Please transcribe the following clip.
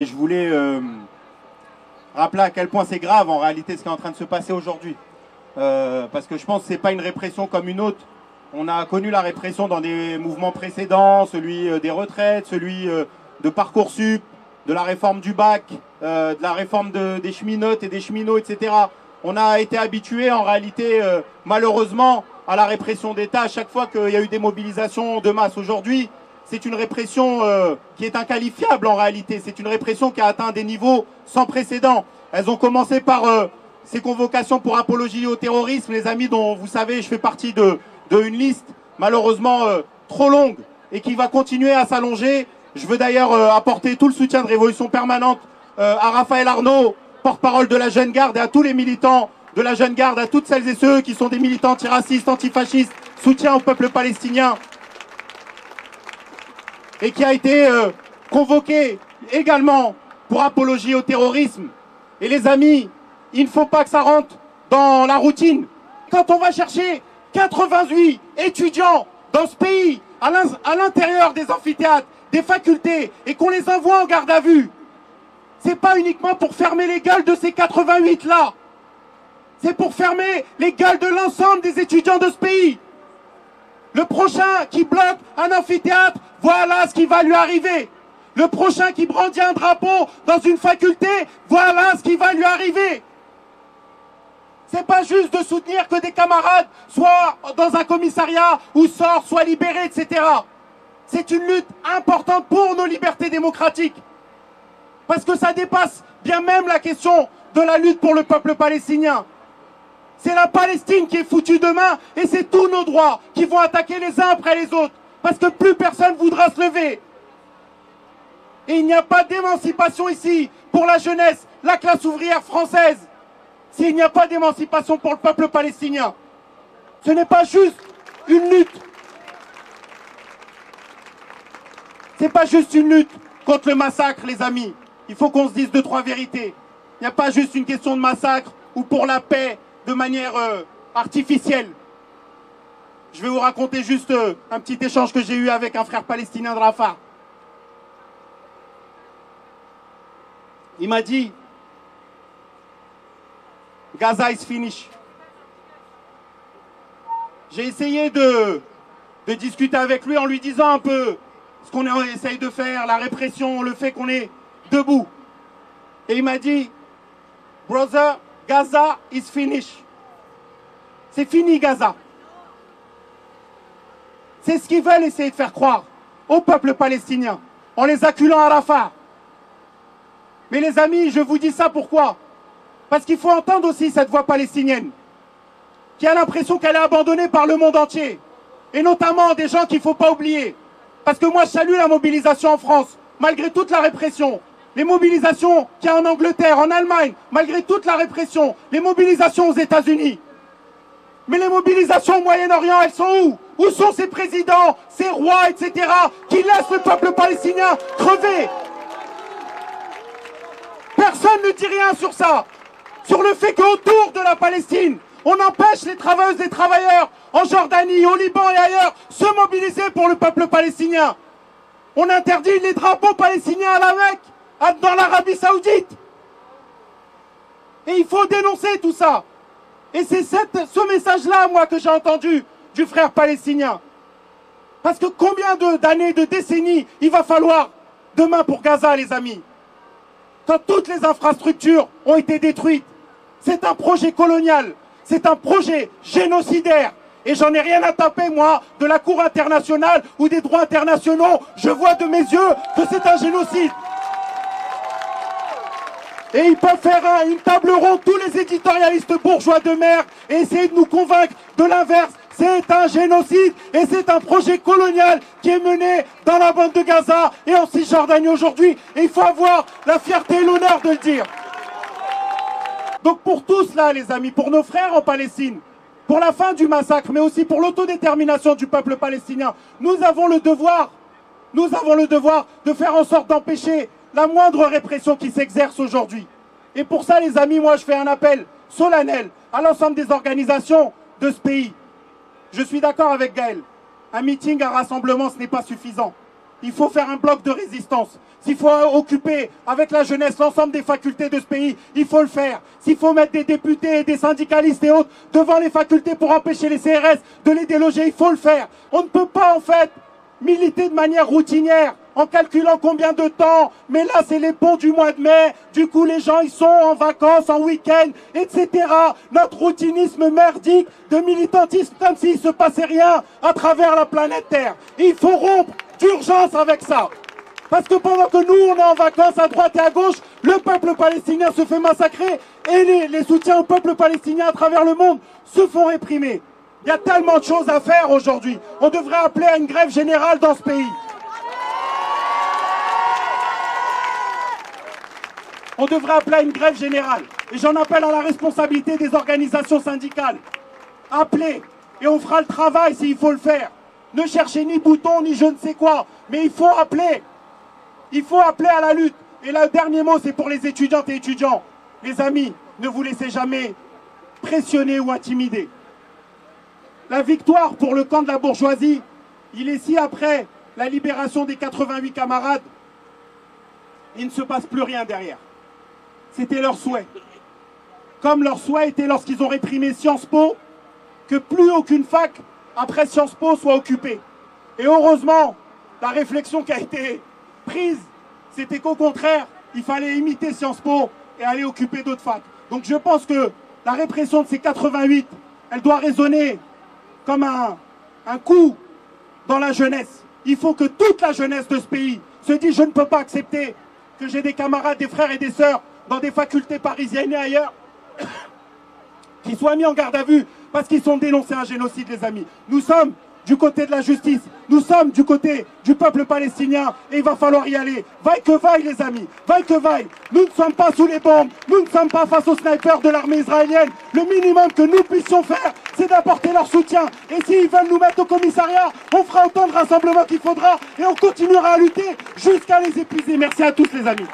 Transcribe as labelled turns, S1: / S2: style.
S1: Je voulais rappeler à quel point c'est grave en réalité ce qui est en train de se passer aujourd'hui. Parce que je pense que ce n'est pas une répression comme une autre. On a connu la répression dans des mouvements précédents, celui des retraites, celui de Parcoursup, de la réforme du bac, de la réforme des cheminotes et des cheminots, etc. On a été habitué en réalité, malheureusement, à la répression d'État à chaque fois qu'il y a eu des mobilisations de masse. Aujourd'hui, c'est une répression qui est inqualifiable en réalité. C'est une répression qui a atteint des niveaux sans précédent. Elles ont commencé par ces convocations pour apologie au terrorisme, les amis, dont vous savez, je fais partie d'une liste malheureusement trop longue et qui va continuer à s'allonger. Je veux d'ailleurs apporter tout le soutien de Révolution Permanente à Raphaël Arnaud, porte-parole de la Jeune Garde, et à tous les militants de la Jeune Garde, à toutes celles et ceux qui sont des militants antiracistes, antifascistes, soutien au peuple palestinien, et qui a été convoqué également pour apologie au terrorisme. Et les amis, il ne faut pas que ça rentre dans la routine. Quand on va chercher 88 étudiants dans ce pays, à l'intérieur des amphithéâtres, des facultés, et qu'on les envoie en garde à vue, c'est pas uniquement pour fermer les gueules de ces 88 là, c'est pour fermer les gueules de l'ensemble des étudiants de ce pays. Le prochain qui bloque un amphithéâtre, voilà ce qui va lui arriver. Le prochain qui brandit un drapeau dans une faculté, voilà ce qui va lui arriver. C'est pas juste de soutenir que des camarades soient dans un commissariat ou sortent, soient libérés, etc. C'est une lutte importante pour nos libertés démocratiques. Parce que ça dépasse bien même la question de la lutte pour le peuple palestinien. C'est la Palestine qui est foutue demain et c'est tous nos droits qui vont attaquer les uns après les autres. Parce que plus personne ne voudra se lever. Et il n'y a pas d'émancipation ici pour la jeunesse, la classe ouvrière française, s'il n'y a pas d'émancipation pour le peuple palestinien. Ce n'est pas juste une lutte. C'est pas juste une lutte contre le massacre, les amis. Il faut qu'on se dise deux, trois vérités. Il n'y a pas juste une question de massacre ou pour la paix de manière artificielle. Je vais vous raconter juste un petit échange que j'ai eu avec un frère palestinien de Rafah. Il m'a dit, Gaza is finished. J'ai essayé de discuter avec lui en lui disant un peu ce qu'on essaye de faire, la répression, le fait qu'on est debout. Et il m'a dit, brother, Gaza is finished. C'est fini Gaza. C'est ce qu'ils veulent essayer de faire croire au peuple palestinien en les acculant à Rafah. Mais les amis, je vous dis ça pourquoi? Parce qu'il faut entendre aussi cette voix palestinienne qui a l'impression qu'elle est abandonnée par le monde entier. Et notamment des gens qu'il ne faut pas oublier. Parce que moi je salue la mobilisation en France, malgré toute la répression. Les mobilisations qu'il y a en Angleterre, en Allemagne, malgré toute la répression. Les mobilisations aux États-Unis. Mais les mobilisations au Moyen-Orient, elles sont où? Où sont ces présidents, ces rois, etc. qui laissent le peuple palestinien crever? Personne ne dit rien sur ça. Sur le fait qu'autour de la Palestine, on empêche les travailleuses et travailleurs en Jordanie, au Liban et ailleurs se mobiliser pour le peuple palestinien. On interdit les drapeaux palestiniens à la Mecque, dans l'Arabie Saoudite. Et il faut dénoncer tout ça. Et c'est ce message-là, moi, que j'ai entendu du frère palestinien. Parce que combien d'années, de décennies il va falloir demain pour Gaza, les amis? Quand toutes les infrastructures ont été détruites. C'est un projet colonial, c'est un projet génocidaire. Et j'en ai rien à taper, moi, de la Cour internationale ou des droits internationaux. Je vois de mes yeux que c'est un génocide. Et ils peuvent faire une table ronde, tous les éditorialistes bourgeois de mer, et essayer de nous convaincre de l'inverse. C'est un génocide et c'est un projet colonial qui est mené dans la bande de Gaza et en Cisjordanie aujourd'hui. Et il faut avoir la fierté et l'honneur de le dire. Donc pour tous là, les amis, pour nos frères en Palestine, pour la fin du massacre, mais aussi pour l'autodétermination du peuple palestinien, nous avons le devoir de faire en sorte d'empêcher la moindre répression qui s'exerce aujourd'hui. Et pour ça, les amis, moi je fais un appel solennel à l'ensemble des organisations de ce pays. Je suis d'accord avec Gaël. Un meeting, un rassemblement, ce n'est pas suffisant. il faut faire un bloc de résistance. S'il faut occuper avec la jeunesse l'ensemble des facultés de ce pays, il faut le faire. S'il faut mettre des députés, des syndicalistes et autres devant les facultés pour empêcher les CRS de les déloger, il faut le faire. On ne peut pas en fait militer de manière routinière en calculant combien de temps, mais là c'est les ponts du mois de mai, du coup les gens ils sont en vacances, en week-end, etc. Notre routinisme merdique de militantisme comme s'il ne se passait rien à travers la planète Terre. Il faut rompre d'urgence avec ça. Parce que pendant que nous on est en vacances à droite et à gauche, le peuple palestinien se fait massacrer et les soutiens au peuple palestinien à travers le monde se font réprimer. Il y a tellement de choses à faire aujourd'hui. On devrait appeler à une grève générale dans ce pays. On devrait appeler à une grève générale. Et j'en appelle à la responsabilité des organisations syndicales. Appelez et on fera le travail s'il faut le faire. Ne cherchez ni bouton ni je ne sais quoi. Mais il faut appeler. Il faut appeler à la lutte. Et là, le dernier mot, c'est pour les étudiantes et étudiants. Les amis, ne vous laissez jamais pressionner ou intimider. La victoire pour le camp de la bourgeoisie, il est si après la libération des 88 camarades, il ne se passe plus rien derrière. C'était leur souhait. Comme leur souhait était lorsqu'ils ont réprimé Sciences Po, que plus aucune fac après Sciences Po soit occupée. Et heureusement, la réflexion qui a été prise, c'était qu'au contraire, il fallait imiter Sciences Po et aller occuper d'autres facs. Donc je pense que la répression de ces 88, elle doit résonner comme un coup dans la jeunesse. Il faut que toute la jeunesse de ce pays se dise je ne peux pas accepter que j'ai des camarades, des frères et des sœurs dans des facultés parisiennes et ailleurs qui soient mis en garde à vue parce qu'ils ont dénoncé un génocide, les amis. Nous sommes du côté de la justice, nous sommes du côté du peuple palestinien et il va falloir y aller. Vaille que vaille, les amis, vaille que vaille. Nous ne sommes pas sous les bombes, nous ne sommes pas face aux snipers de l'armée israélienne. Le minimum que nous puissions faire, c'est d'apporter leur soutien. Et s'ils veulent nous mettre au commissariat, on fera autant de rassemblements qu'il faudra et on continuera à lutter jusqu'à les épuiser. Merci à tous, les amis.